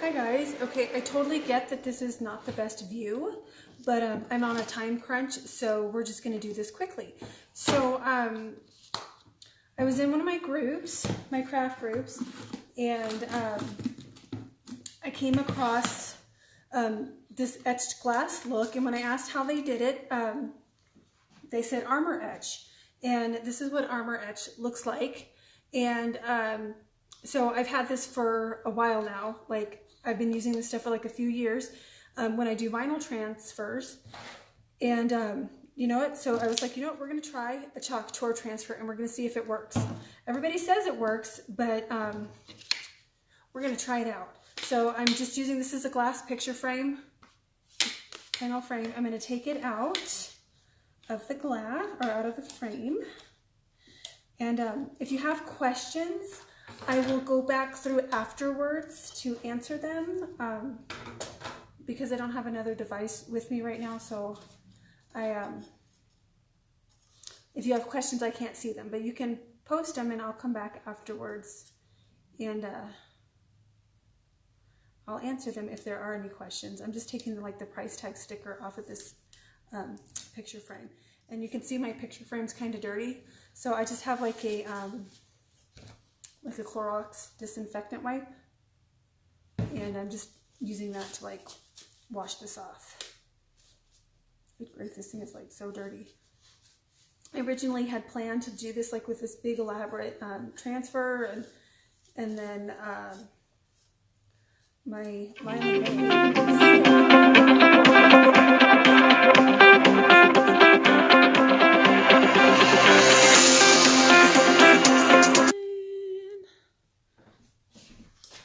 Hi guys. Okay, I totally get that this is not the best view, but I'm on a time crunch, so we're just going to do this quickly. So I was in one of my groups, my craft groups, and I came across this etched glass look, and when I asked how they did it, they said armor etch, and this is what armor etch looks like. And so I've had this for a while now. Like, I've been using this stuff for like a few years when I do vinyl transfers. And you know what? So I was like, you know what? We're going to try a Couture transfer and we're going to see if it works. Everybody says it works, but we're going to try it out. So I'm just using this as a glass picture frame, panel frame. I'm going to take it out of the glass or out of the frame. And if you have questions, I will go back through afterwards to answer them because I don't have another device with me right now. So if you have questions, I can't see them, but you can post them and I'll come back afterwards and I'll answer them if there are any questions. I'm just taking like the price tag sticker off of this picture frame. And you can see my picture frame's kind of dirty. So I just have like a Clorox disinfectant wipe. And I'm just using that to like wash this off. Good grief, this thing is like so dirty. I originally had planned to do this like with this big elaborate transfer and then my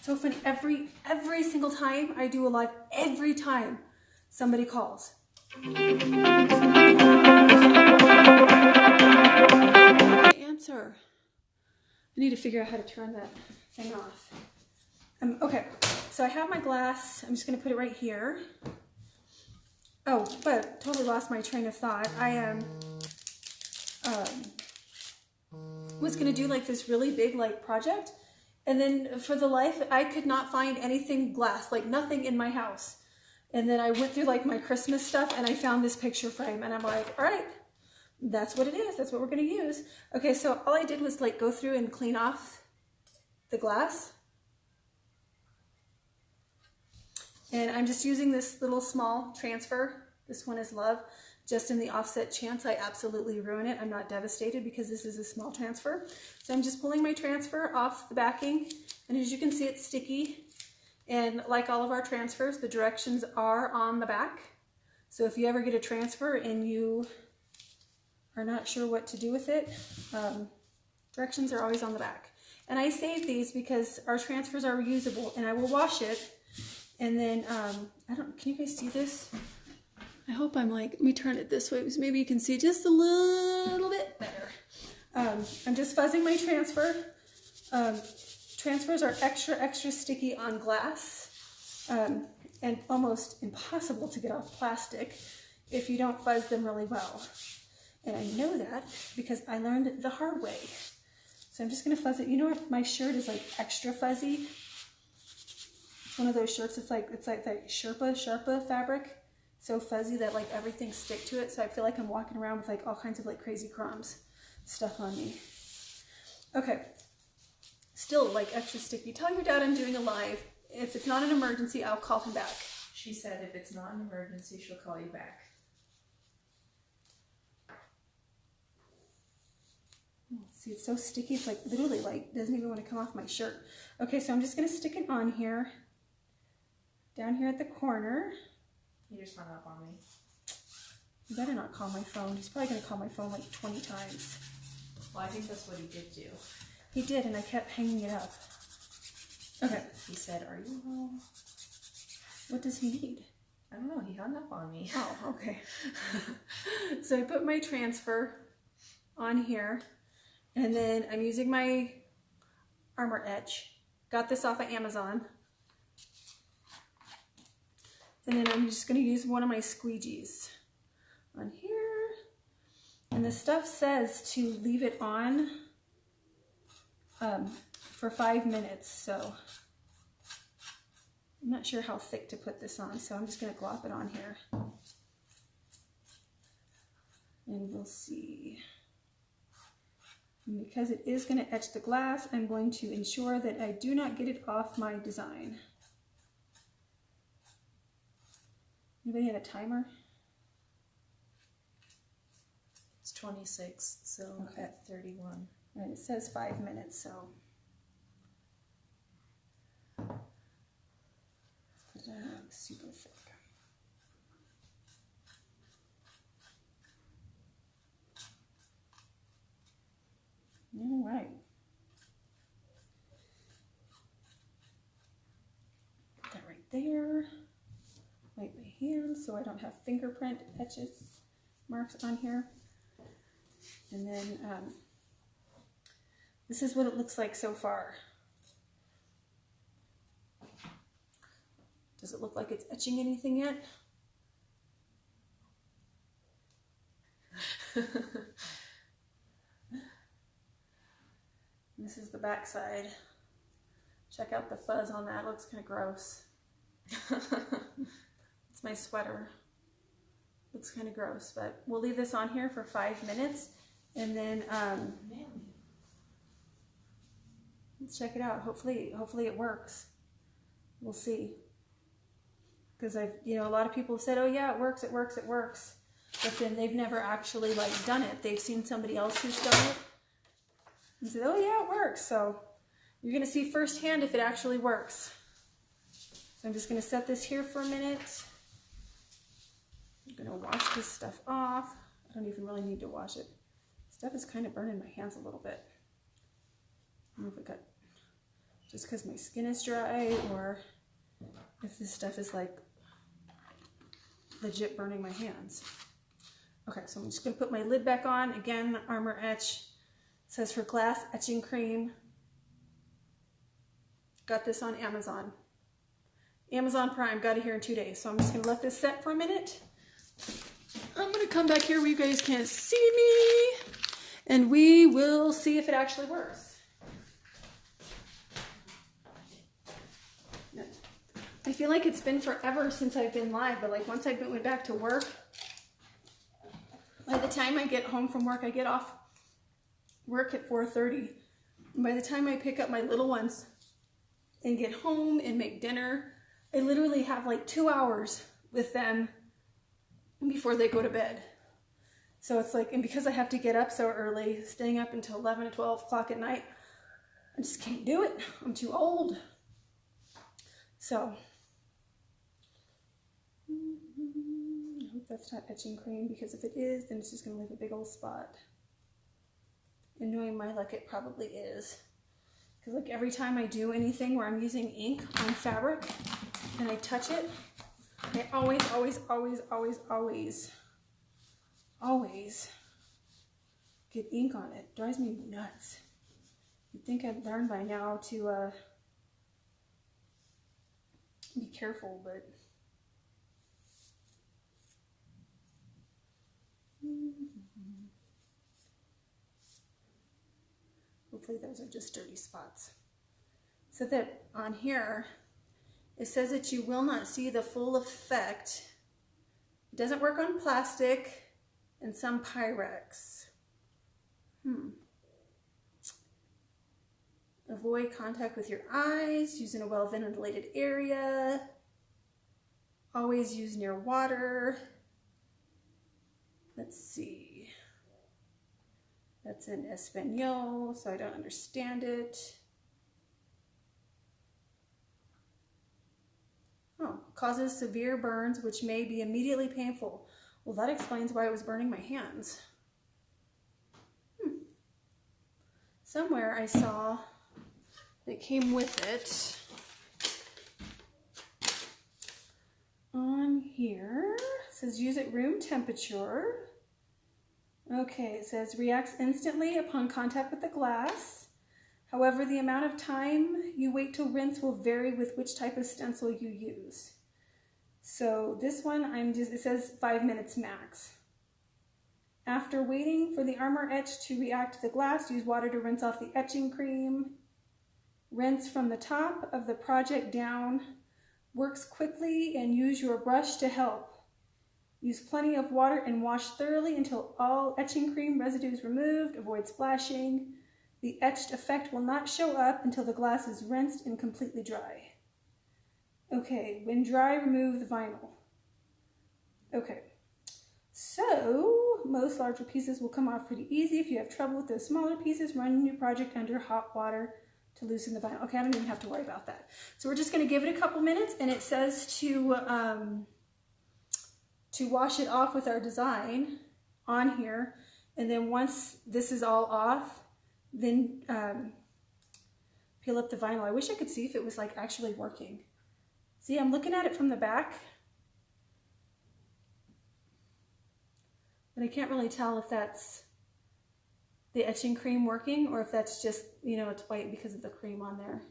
so funny, every single time I do a live, every time somebody calls. Answer. I need to figure out how to turn that thing off. Okay, so I have my glass. I'm just going to put it right here. Oh, but totally lost my train of thought. I was going to do like this really big like project. And then for the life, I could not find anything glass, like nothing in my house. And then I went through like my Christmas stuff and I found this picture frame and I'm like, all right, that's what it is. That's what we're going to use. Okay, so all I did was like go through and clean off the glass. And I'm just using this little small transfer. This one is Love. Just in the offset chance I absolutely ruin it, I'm not devastated because this is a small transfer. So I'm just pulling my transfer off the backing, and as you can see, it's sticky. And like all of our transfers, the directions are on the back. So if you ever get a transfer and you are not sure what to do with it, directions are always on the back. And I save these because our transfers are reusable, and I will wash it. And then, can you guys see this? I hope I'm like, let me turn it this way, so maybe you can see just a little bit better. I'm just fuzzing my transfer. Transfers are extra sticky on glass and almost impossible to get off plastic if you don't fuzz them really well. And I know that because I learned it the hard way. So I'm just going to fuzz it. You know what? My shirt is like extra fuzzy. It's one of those shirts. It's like that Sherpa fabric. So fuzzy that like everything stick to it. So I feel like I'm walking around with like all kinds of like crazy crumbs stuff on me. Okay. Still like extra sticky. Tell your dad I'm doing a live. If it's not an emergency, I'll call him back. She said if it's not an emergency, she'll call you back. See, it's so sticky. It's like literally like doesn't even want to come off my shirt. Okay, so I'm just going to stick it on here. Down here at the corner. He just hung up on me. You better not call my phone. He's probably going to call my phone like 20 times. Well, I think that's what he did do. He did, and I kept hanging it up. Okay. He said, are you home? What does he need? I don't know. He hung up on me. Oh, okay. So I put my transfer on here, and then I'm using my Armor Etch. Got this off of Amazon. And then I'm just going to use one of my squeegees on here. And the stuff says to leave it on for 5 minutes. So I'm not sure how thick to put this on, so I'm just going to glop it on here. And we'll see. And because it is going to etch the glass, I'm going to ensure that I do not get it off my design. Anybody have a timer? It's 26, so okay. at 31. All right, it says 5 minutes, so. Put it on super thick. All right. Put that right there. Wipe my hands so I don't have fingerprint etches marks on here. And then this is what it looks like so far. Does it look like it's etching anything yet? This is the back side. Check out the fuzz on that. It looks kind of gross. It's my sweater. Looks kind of gross, but we'll leave this on here for 5 minutes, and then let's check it out. Hopefully it works. We'll see. Because a lot of people have said, "Oh yeah, it works, it works, it works," but then they've never actually like done it. They've seen somebody else who's done it and said, "Oh yeah, it works." So you're gonna see firsthand if it actually works. So I'm just gonna set this here for a minute. I'm gonna wash this stuff off. I don't even really need to wash it. Stuff is kind of burning my hands a little bit. I don't know if it got just because my skin is dry, or if this stuff is like legit burning my hands. Okay, so I'm just gonna put my lid back on. Again, the Armor Etch says for glass etching cream. Got this on Amazon. Amazon Prime, got it here in 2 days. So I'm just gonna let this set for a minute. I'm gonna come back here where you guys can't see me, and we will see if it actually works. I feel like it's been forever since I've been live, but like once I went back to work, by the time I get home from work, I get off work at 4:30. And by the time I pick up my little ones and get home and make dinner, I literally have like 2 hours with them before they go to bed. So it's like, and because I have to get up so early, staying up until 11 or 12 o'clock at night, I just can't do it. I'm too old. So, I hope that's not etching cream, because if it is, then it's just going to leave a big old spot. And knowing my luck, it probably is. Because like every time I do anything where I'm using ink on fabric and I touch it, I always get ink on it. Drives me nuts. You'd think I'd learn by now to be careful, but hopefully those are just dirty spots. So that on here, it says that you will not see the full effect. It doesn't work on plastic and some Pyrex. Avoid contact with your eyes. Use in a well-ventilated area. Always use near water. Let's see. That's in Espanol, so I don't understand it. Oh, causes severe burns, which may be immediately painful. Well, that explains why it was burning my hands. Somewhere I saw that came with it on here. It says use at room temperature. Okay, it says reacts instantly upon contact with the glass. However, the amount of time you wait to rinse will vary with which type of stencil you use. So this one, it says 5 minutes max. After waiting for the Armor Etch to react to the glass, use water to rinse off the etching cream. Rinse from the top of the project down Works quickly and use your brush to help. Use plenty of water and wash thoroughly until all etching cream residue is removed. Avoid splashing. The etched effect will not show up until the glass is rinsed and completely dry. Okay, when dry, remove the vinyl. Okay, so most larger pieces will come off pretty easy. If you have trouble with those smaller pieces, run your project under hot water to loosen the vinyl. Okay, I don't even have to worry about that. So we're just gonna give it a couple minutes, and it says to wash it off with our design on here. And then once this is all off, then peel up the vinyl. I wish I could see if it was like actually working. See, I'm looking at it from the back, but I can't really tell if that's the etching cream working or if that's just, you know, it's white because of the cream on there.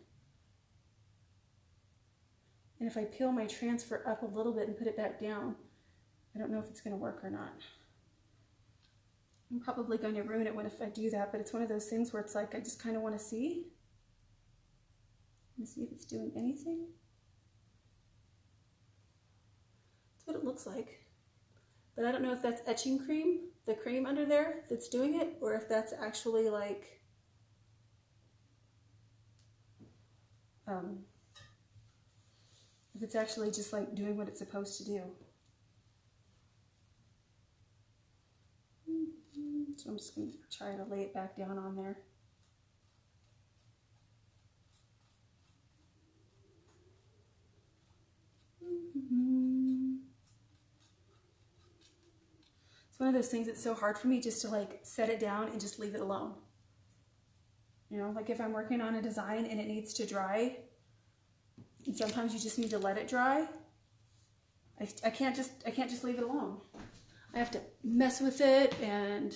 And if I peel my transfer up a little bit and put it back down, I don't know if it's going to work or not. I'm probably going to ruin it if I do that, but it's one of those things where it's like I just kind of want to see. Let me see if it's doing anything. That's what it looks like. But I don't know if that's etching cream, the cream under there that's doing it, or if that's actually like if it's actually just like doing what it's supposed to do. So I'm just going to try to lay it back down on there. It's one of those things that's so hard for me just to like set it down and just leave it alone. You know, like if I'm working on a design and it needs to dry, and sometimes you just need to let it dry, I can't just leave it alone. I have to mess with it and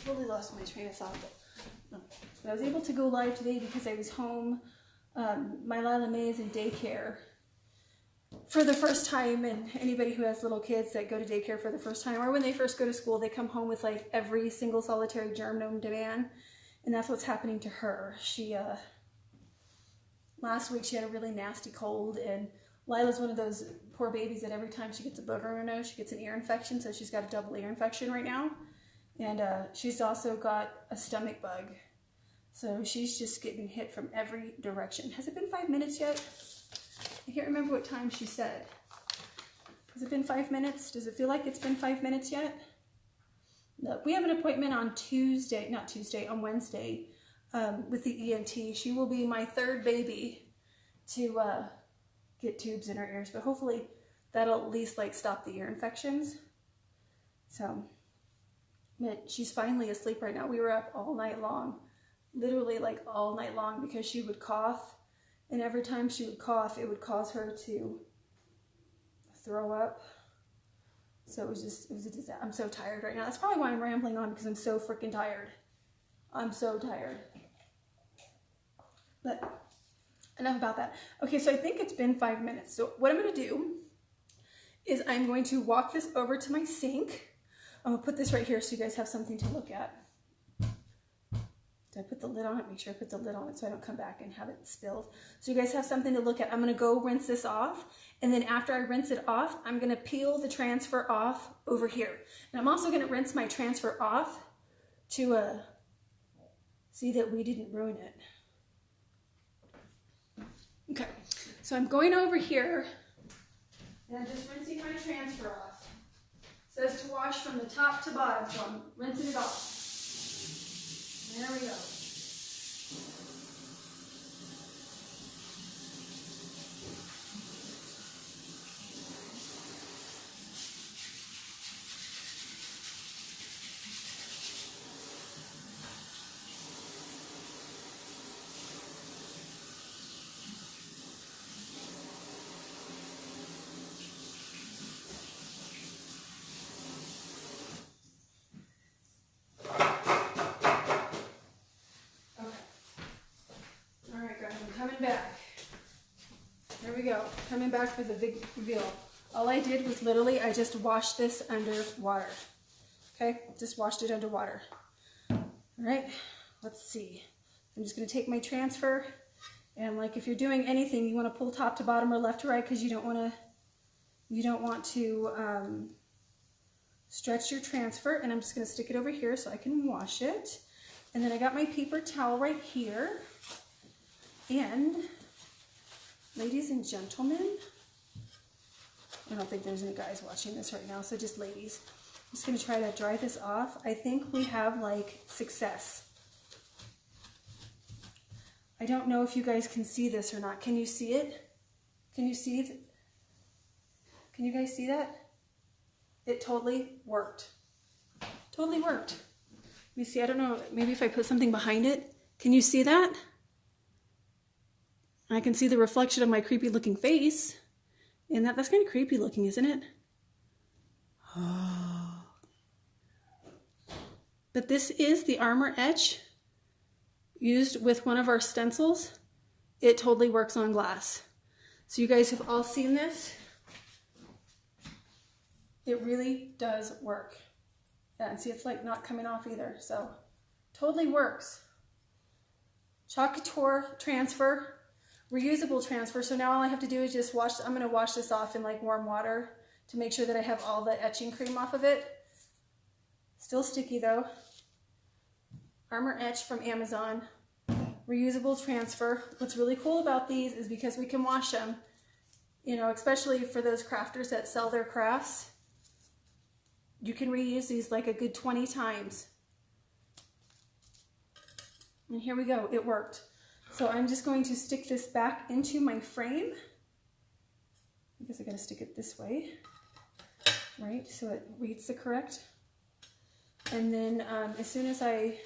totally lost my train of thought. But I was able to go live today because I was home. My Lila May is in daycare for the first time, and anybody who has little kids that go to daycare for the first time, or when they first go to school, they come home with like every single solitary germ known to man, and that's what's happening to her. She last week she had a really nasty cold, and Lila's one of those poor babies that every time she gets a booger in her nose, she gets an ear infection, so she's got a double ear infection right now. And she's also got a stomach bug. So she's just getting hit from every direction. Has it been 5 minutes yet? I can't remember what time she said. Has it been 5 minutes? Does it feel like it's been 5 minutes yet? No, we have an appointment on on Wednesday with the ENT. She will be my third baby to get tubes in her ears, but hopefully that'll at least like stop the ear infections. So, but she's finally asleep right now. We were up all night long, literally like all night long, because she would cough, and every time she would cough, it would cause her to throw up. So it was a disaster. I'm so tired right now. That's probably why I'm rambling on, because I'm so freaking tired. I'm so tired. But enough about that. Okay, so I think it's been 5 minutes. So what I'm going to do is I'm going to walk this over to my sink. I'm going to put this right here so you guys have something to look at. Did I put the lid on it? Make sure I put the lid on it so I don't come back and have it spilled. So you guys have something to look at. I'm going to go rinse this off. And then after I rinse it off, I'm going to peel the transfer off over here. And I'm also going to rinse my transfer off to see that we didn't ruin it. Okay, so I'm going over here and I'm just rinsing my transfer off. It says to wash from the top to bottom, so I'm rinsing it off. There we go. Coming back for the big reveal. All I did was literally, I just washed this under water. Okay, just washed it underwater. All right, let's see. I'm just gonna take my transfer, and like if you're doing anything, you wanna pull top to bottom or left to right because you don't want to stretch your transfer. And I'm just gonna stick it over here so I can wash it. And then I got my paper towel right here. And ladies and gentlemen, I don't think there's any guys watching this right now, so just ladies. I'm just gonna try to dry this off. I think we have like success. I don't know if you guys can see this or not. Can you see it? Can you see it? Can you guys see that? It totally worked. Totally worked. Let me see, I don't know, maybe if I put something behind it. Can you see that? I can see the reflection of my creepy looking face. And that's kind of creepy looking, isn't it? Oh. But this is the Armor Etch used with one of our stencils. It totally works on glass. So you guys have all seen this. It really does work. Yeah, and see, it's like not coming off either. So totally works. Couture transfer, reusable transfer. So now all I have to do is just wash. I'm going to wash this off in like warm water to make sure that I have all the etching cream off of it. Still sticky though. Armor Etch from Amazon. Reusable transfer. What's really cool about these is because we can wash them, you know, especially for those crafters that sell their crafts. You can reuse these like a good 20 times. And here we go, it worked. So I'm just going to stick this back into my frame. I guess I gotta stick it this way, right? So it reads the correct. And then as soon as I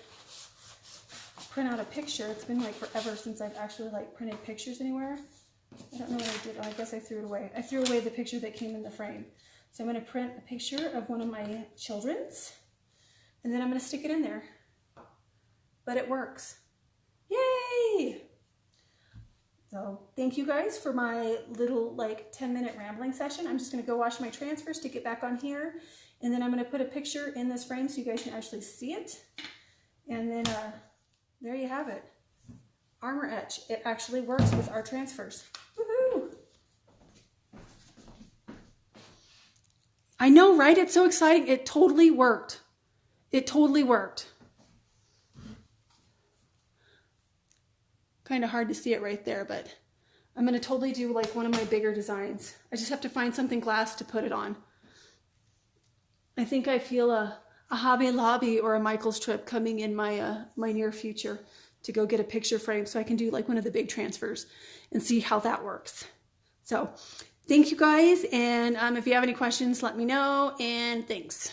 print out a picture, it's been like forever since I've actually like printed pictures anywhere. I don't know what I did. Oh, I guess I threw it away. I threw away the picture that came in the frame. So I'm going to print a picture of one of my children's, and then I'm going to stick it in there. But it works. Yay! So thank you guys for my little like 10-minute rambling session. I'm just going to go wash my transfer, stick it back on here, and then I'm going to put a picture in this frame so you guys can actually see it. And then there you have it. Armor Etch. It actually works with our transfers. Woohoo! I know, right? It's so exciting. It totally worked. It totally worked. Kind of hard to see it right there, but I'm going to totally do like one of my bigger designs. I just have to find something glass to put it on. I think I feel a Hobby Lobby or a Michael's trip coming in my my near future to go get a picture frame so I can do like one of the big transfers and see how that works. So thank you guys, and if you have any questions, let me know, and thanks.